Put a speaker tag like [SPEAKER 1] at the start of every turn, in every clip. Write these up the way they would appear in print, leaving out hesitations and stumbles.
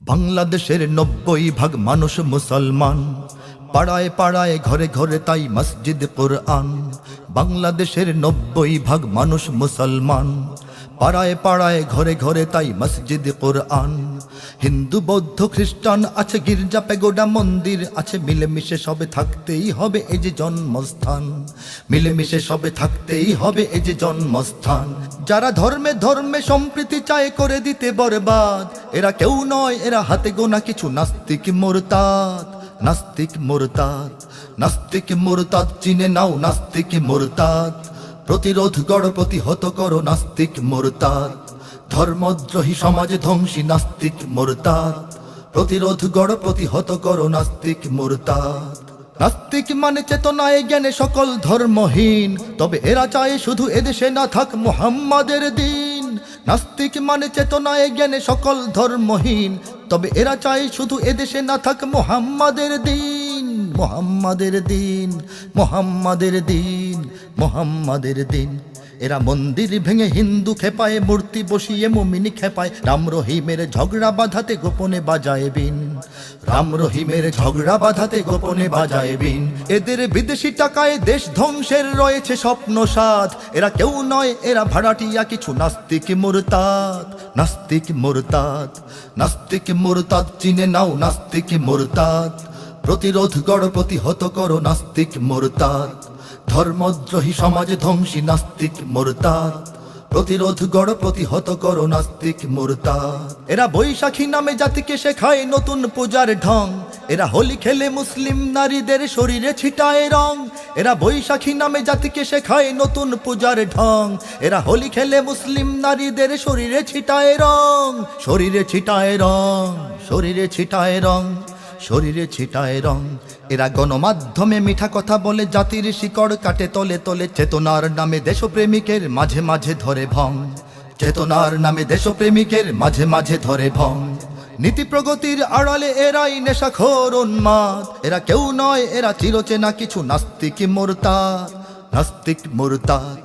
[SPEAKER 1] বাংলাদেশের 90% মানুষ মুসলমান, পাড়ায় পাড়ায় ঘরে ঘরে তাই মসজিদ কোরআন। বাংলাদেশের 90% মানুষ মুসলমান, পাড়ায় পাড়ায় ঘরে ঘরে তাই মসজিদ কোরআন। হিন্দু বৌদ্ধ খ্রিস্টান আছে, গির্জা পেগোডা মন্দির আছে, মিলেমিশে সবে থাকতেই হবে এই যে জন্মস্থান। মিলেমিশে সবে থাকতেই হবে এই যে জন্মস্থান। যারা ধর্মে ধর্মে সম্প্রীতি চায় করে দিতে বরবাদ, এরা কেউ নয়, এরা হাতে গোনা কিছু নাস্তিক মুরতাদ। নাস্তিক মুরতাদ, নাস্তিক মুরতাদ চিনে নাও, নাস্তিক মুরতাদ। প্রতিরোধ গড়, প্রতিহত করো নাস্তিক মুরতাদ। ধর্মদ্রোহী সমাজ ধ্বংসী নাস্তিক মুরতাদ। প্রতিরোধ গড়, প্রতিহত করো নাস্তিক মুরতাদ। নাস্তিক মানে চেতনায় জ্ঞানে সকল ধর্মহীন, তবে এরা চায় শুধু এদেশে না থাক মুহাম্মাদের দিন। নাস্তিক মানে চেতনায় জ্ঞানে সকল ধর্মহীন, তবে এরা চায় শুধু এদেশে না থাক মুহাম্মাদের দিন। মুহাম্মাদের দিন, মুহাম্মাদের দিন, মুহাম্মাদের দিন। এরা মন্দির ভেঙে হিন্দু খেপায়, মূর্তি বসিয়ে মুমিনি খেপায়, রাম রহিমের ঝগড়া বাঁধাতে গোপনে বাজায় বিন। রাম রহিমের ঝগড়া বাঁধাতে গোপনে বাজায় বিন। এদের বিদেশি টাকায় দেশ ধ্বংসের রয়েছে স্বপ্ন সাথ। এরা কেউ নয়, এরা ভাড়াটিয়া কিছু নাস্তিক মুরতাদ। নাস্তিক মুরতাদ, নাস্তিক মুরতাদ চিনে নাও, নাস্তিক মুরতাদ। প্রতিরোধ গড়, প্রতিহত করো নাস্তিক মুরতাদ। ধর্মদ্রোহী সমাজ ধ্বংসী নাস্তিক মুরতাদ। প্রতিরোধ গড়, প্রতিহত করো নাস্তিক মুরতাদ। এরা বৈশাখী নামে জাতিকে শেখায় নতুন পূজার ঢং। এরা হোলি খেলে মুসলিম নারীদের শরীরে ছিটায় রং। এরা বৈশাখী নামে জাতিকে শেখায় নতুন পূজার ঢং। এরা হোলি খেলে মুসলিম নারীদের শরীরে ছিটায় রং। শরীরে ছিটায় রং, শরীরে ছিটায় রং, শরীরে ছিটায় রং। এরা গণমাধ্যমে মিঠা কথা বলে জাতির শিকড় কাটে তলে তলে। চেতনার নামে দেশপ্রেমিকের মাঝে মাঝে ধরে ভং। চেতনার নামে দেশপ্রেমিকের মাঝে মাঝে ধরে ভং। নীতি প্রগতির আড়ালে এরাই নেশাখোর উন্মাদ। এরা কেউ নয়, এরা চিরচেনা কিছু নাস্তিক মুরতাদ। নাস্তিক মুরতাদ,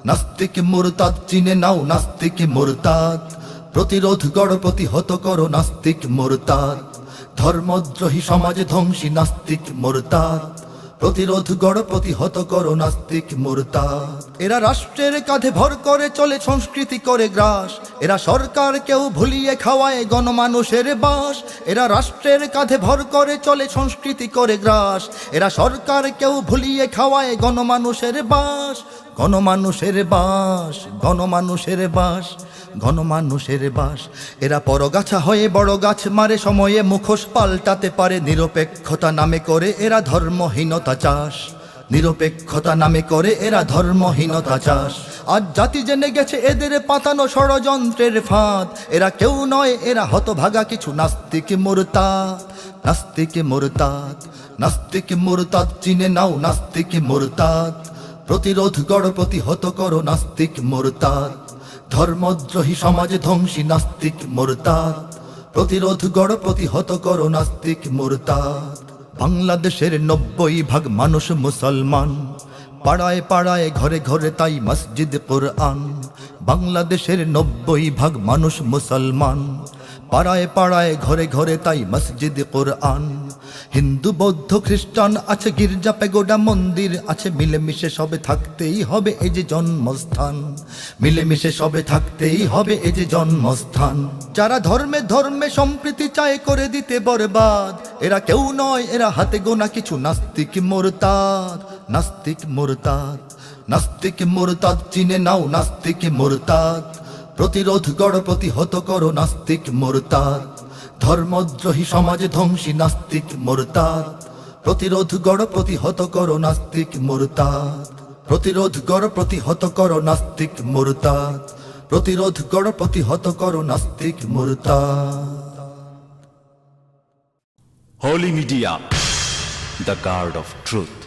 [SPEAKER 1] নাস্তিক মুরতাদ চিনে নাও, নাস্তিক মুরতাদ। প্রতিরোধ গড়, প্রতিহত করো নাস্তিক মুরতাদ। ধর্মদ্রোহী সমাজ ধ্বংসী নাস্তিক মুরতাদ। প্রতিরোধ গড়, প্রতিহত করো নাস্তিক মুরতাদ। এরা রাষ্ট্রের কাঁধে ভর করে চলে, সংস্কৃতি করে গ্রাস। এরা সরকার কেউ ভুলিয়ে খাওয়ায় গণমানুষের বাস। এরা রাষ্ট্রের কাঁধে ভর করে চলে, সংস্কৃতি করে গ্রাস। এরা সরকার কেউ ভুলিয়ে খাওয়ায় গণমানুষের বাস। গণমানুষের বাস, গণমানুষের বাস, গণমানুষের বাস। এরা পরগাছা হয়ে বড় গাছ মারে, সময়ে মুখোশ পাল্টাতে পারে। নিরপেক্ষতা নামে করে এরা ধর্মহীনতা চাষ। নিরপেক্ষতা নামে করে এরা ধর্মহীনতা চাষ। আজ জাতি জেনে গেছে এদের পাতানো ষড়যন্ত্রের ফাঁদ। এরা কেউ নয়, এরা হতভাগা কিছু নাস্তিক মুরতাদ। নাস্তিক মুরতাদ, নাস্তিক মুরতাদ চিনে নাও, নাস্তিক মুরতাদ। প্রতিরোধ গড়, প্রতিহত করো নাস্তিক মুরতাদ। ধর্মদ্রোহী সমাজ ধ্বংসী নাস্তিক মুরতাদ। প্রতিরোধ গড়, প্রতিহত করো নাস্তিক মুরতাদ। বাংলাদেশের 90% মানুষ মুসলমান, পাড়ায় পাড়ায় ঘরে ঘরে তাই মসজিদ কোরআন। বাংলাদেশের 90% মানুষ মুসলমান, পাড়ায় পাড়ায় ঘরে ঘরে তাই মসজিদ কোরআন। হিন্দু বৌদ্ধ খ্রিস্টান আছে, গির্জা পেগোডা মন্দির আছে, মিলেমিশে সবে থাকতেই হবে এই যে জন্মস্থান। মিলেমিশে সবে থাকতেই হবে এই যে জন্মস্থান। যারা ধর্মে ধর্মে সম্প্রীতি চায় করে দিতে বরবাদ, এরা কেউ নয়, এরা হাতে গোনা কিছু নাস্তিক মুরতাদ। নাস্তিক মুরতাদ, নাস্তিক মুরতাদ চিনে নাও, নাস্তিক মুরতাদ। প্রতিরোধ গড়, প্রতিহত করো নাস্তিক মুরতাদ। ধর্মদ্রোহী সমাজ ধ্বংসী নাস্তিক মুরতাদ। প্রতিরোধ গড়, প্রতিহত করো নাস্তিক মুরতাদ। প্রতিরোধ গড়, প্রতিহত করো নাস্তিক মুরতাদ। প্রতিরোধ গড়, প্রতিহত করো নাস্তিক মুরতাদ।
[SPEAKER 2] Holy Media, the guard of truth.